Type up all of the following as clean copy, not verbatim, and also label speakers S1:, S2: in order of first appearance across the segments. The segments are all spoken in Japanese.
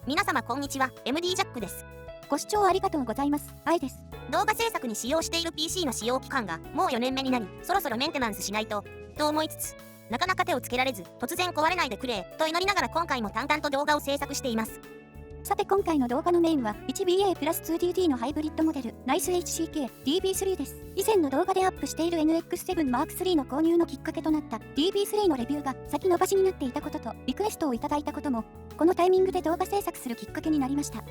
S1: 皆様こんにちは、MD ジャックです。
S2: ご視聴ありがとうございます。愛です。
S1: 動画制作に使用している PC の使用期間がもう4年目になり、そろそろメンテナンスしないと思いつつ、なかなか手をつけられず、突然壊れないでくれ、と祈りながら今回も淡々と動画を制作しています。
S2: さて今回の動画のメインは 1BA プラス 2DD のハイブリッドモデル NICE HCK-DB3 です。以前の動画でアップしている NX7 M3 の購入のきっかけとなった DB3 のレビューが先延ばしになっていたこととリクエストをいただいたことも、このタイミングで動画制作するきっかけになりました。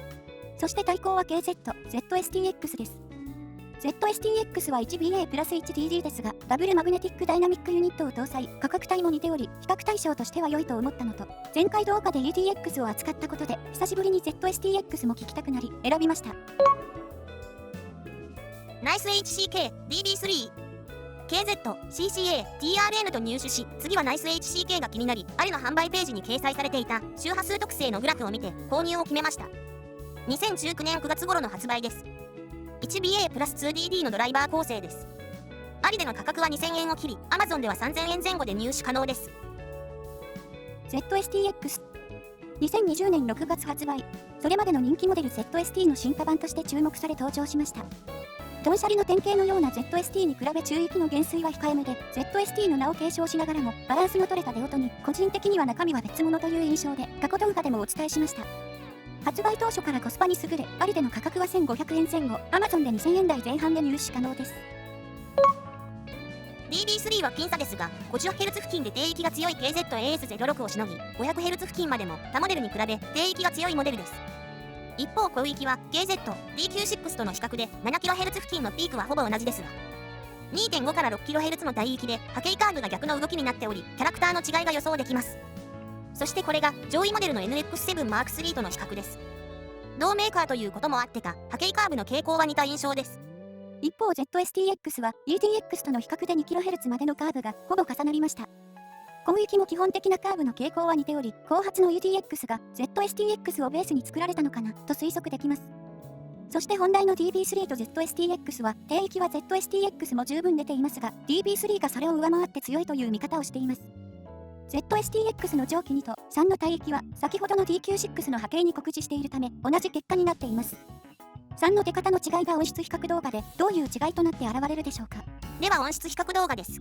S2: そして対抗は KZ、ZSTX です。ZSTX は 1BA プラス 1DD ですが、ダブルマグネティックダイナミックユニットを搭載、価格帯も似ており、比較対象としては良いと思ったのと、前回動画で ETX を扱ったことで、久しぶりに ZSTX も聞きたくなり、選びました。
S1: NICE HCK-DB3、KZ、CCA、TRN と入手し、次は NICE HCK が気になり、あれの販売ページに掲載されていた周波数特性のグラフを見て購入を決めました。2019年9月頃の発売です。1BA プラス 2DD のドライバー構成です。アリでの価格は2000円を切り、Amazon では3000円前後で入手可能です。
S2: ZSTX 2020年6月発売。それまでの人気モデル ZST の進化版として注目され登場しました。ドンシャリの典型のような ZST に比べ中域の減衰は控えめで、ZST の名を継承しながらもバランスの取れた出音に、個人的には中身は別物という印象で、過去動画でもお伝えしました。発売当初からコスパに優れ、アリでの価格は1500円前後、Amazon で2000円台前半で入手可能です。
S1: DB3 は僅差ですが、50Hz 付近で低域が強い KZ-AS06 をしのぎ、500Hz 付近までも他モデルに比べ低域が強いモデルです。一方、高域は KZ-DQ6 との比較で 7kHz 付近のピークはほぼ同じですが、2.5 から 6kHz の帯域で波形カーブが逆の動きになっており、キャラクターの違いが予想できます。そしてこれが上位モデルの NX7 M3 との比較です。同メーカーということもあってか、波形カーブの傾向は似た印象です。
S2: 一方 ZSTX は ETX との比較で 2kHz までのカーブがほぼ重なりました。広域も基本的なカーブの傾向は似ており、後発の ETX が ZSTX をベースに作られたのかなと推測できます。そして本題の DB3 と ZSTX は低域は ZSTX も十分出ていますが、DB3 がそれを上回って強いという見方をしています。ZSTX の上記2と3の帯域は先ほどの DQ6 の波形に酷似しているため同じ結果になっています。3の出方の違いが音質比較動画でどういう違いとなって現れるでしょうか。
S1: では音質比較動画です。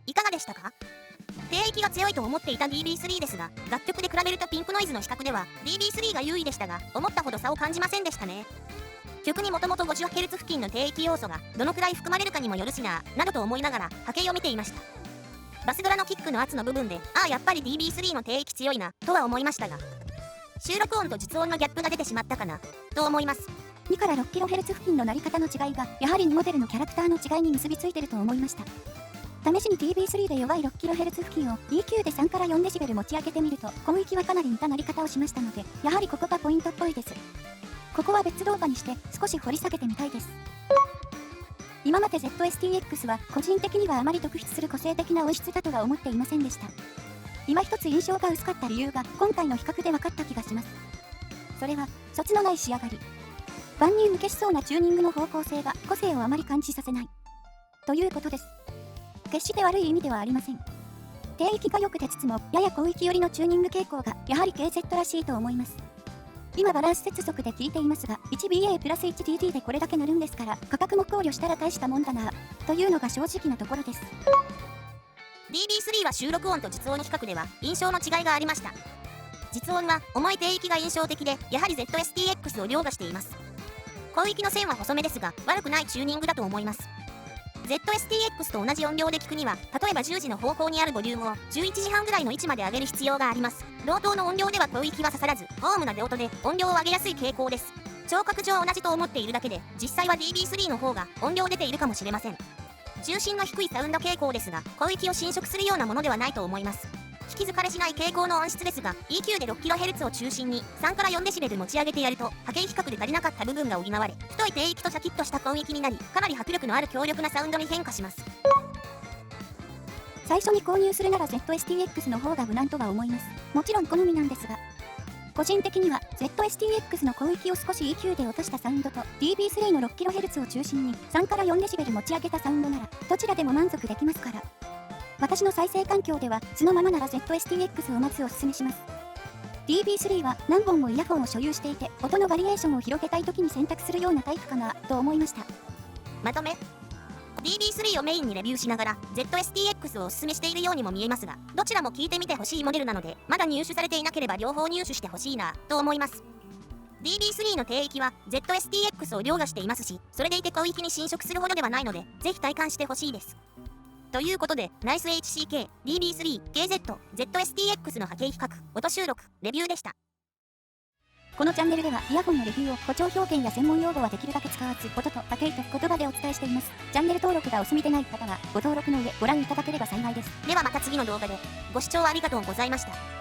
S1: いかがでしたか？低域が強いと思っていた DB3 ですが、楽曲で比べベルとピンクノイズの比較では DB3 が優位でしたが、思ったほど差を感じませんでしたね。曲にもともと 50Hz 付近の低域要素がどのくらい含まれるかにもよるしななどと思いながら波形を見ていました。バスドラのキックの圧の部分で、やっぱり DB3 の低域強いなとは思いましたが、収録音と実音のギャップが出てしまったかなと思います。
S2: 2から 6kHz 付近の鳴り方の違いがやはり2モデルのキャラクターの違いに結びついてると思いました。試しに DB3 で弱い 6kHz 付近を EQ で3から 4dB 持ち上げてみると広域はかなり似た鳴り方をしましたので、やはりここがポイントっぽいです。ここは別動画にして少し掘り下げてみたいです。今まで ZSTX は個人的にはあまり特筆する個性的な音質だとは思っていませんでした。今一つ印象が薄かった理由が今回の比較で分かった気がします。それは卒のない仕上がり、万人向けしそうなチューニングの方向性が個性をあまり感じさせないということです。決して悪い意味ではありません。低域が良く出つつもやや高域寄りのチューニング傾向がやはり KZ らしいと思います。今バランス接続で聞いていますが 1BA プラス 1DD でこれだけ鳴るんですから価格も考慮したら大したもんだなというのが正直なところです。
S1: DB3 は収録音と実音の比較では印象の違いがありました。実音は重い低域が印象的で、やはり ZSTX を凌駕しています。広域の線は細めですが悪くないチューニングだと思います。ZSTX と同じ音量で聞くには、例えば10時の方向にあるボリュームを11時半ぐらいの位置まで上げる必要があります。同等の音量では広域は刺さらず、ホームな出音で音量を上げやすい傾向です。聴覚上同じと思っているだけで、実際は DB3 の方が音量出ているかもしれません。重心の低いサウンド傾向ですが、広域を侵食するようなものではないと思います。引き疲れしない傾向の音質ですが、 EQ で 6kHz を中心に3から 4dB 持ち上げてやると波形比較で足りなかった部分が補われ、太い低域とシャキッとした広域になり、かなり迫力のある強力なサウンドに変化します。
S2: 最初に購入するなら ZSTX の方が無難とは思います。もちろん好みなんですが、個人的には ZSTX の広域を少し EQ で落としたサウンドと DB3 の 6kHz を中心に3から 4dB 持ち上げたサウンドならどちらでも満足できますから、私の再生環境ではそのままなら ZSTX をまずおすすめします。 DB3 は何本もイヤホンを所有していて、音のバリエーションを広げたい時に選択するようなタイプかなと思いました。
S1: まとめ、 DB3 をメインにレビューしながら ZSTX をおすすめしているようにも見えますが、どちらも聞いてみてほしいモデルなので、まだ入手されていなければ両方入手してほしいなと思います。 DB3 の低域は ZSTX を凌駕していますし、それでいて広域に侵食するほどではないので、ぜひ体感してほしいです。ということで、ナイス HCK、DB3、KZ、ZSTX の波形比較、音収録、レビューでした。
S2: このチャンネルではイヤホンのレビューを誇張表現や専門用語はできるだけ使わず、音と波形と言葉でお伝えしています。チャンネル登録がお済みでない方はご登録の上ご覧いただければ幸いです。
S1: ではまた次の動画で。ご視聴ありがとうございました。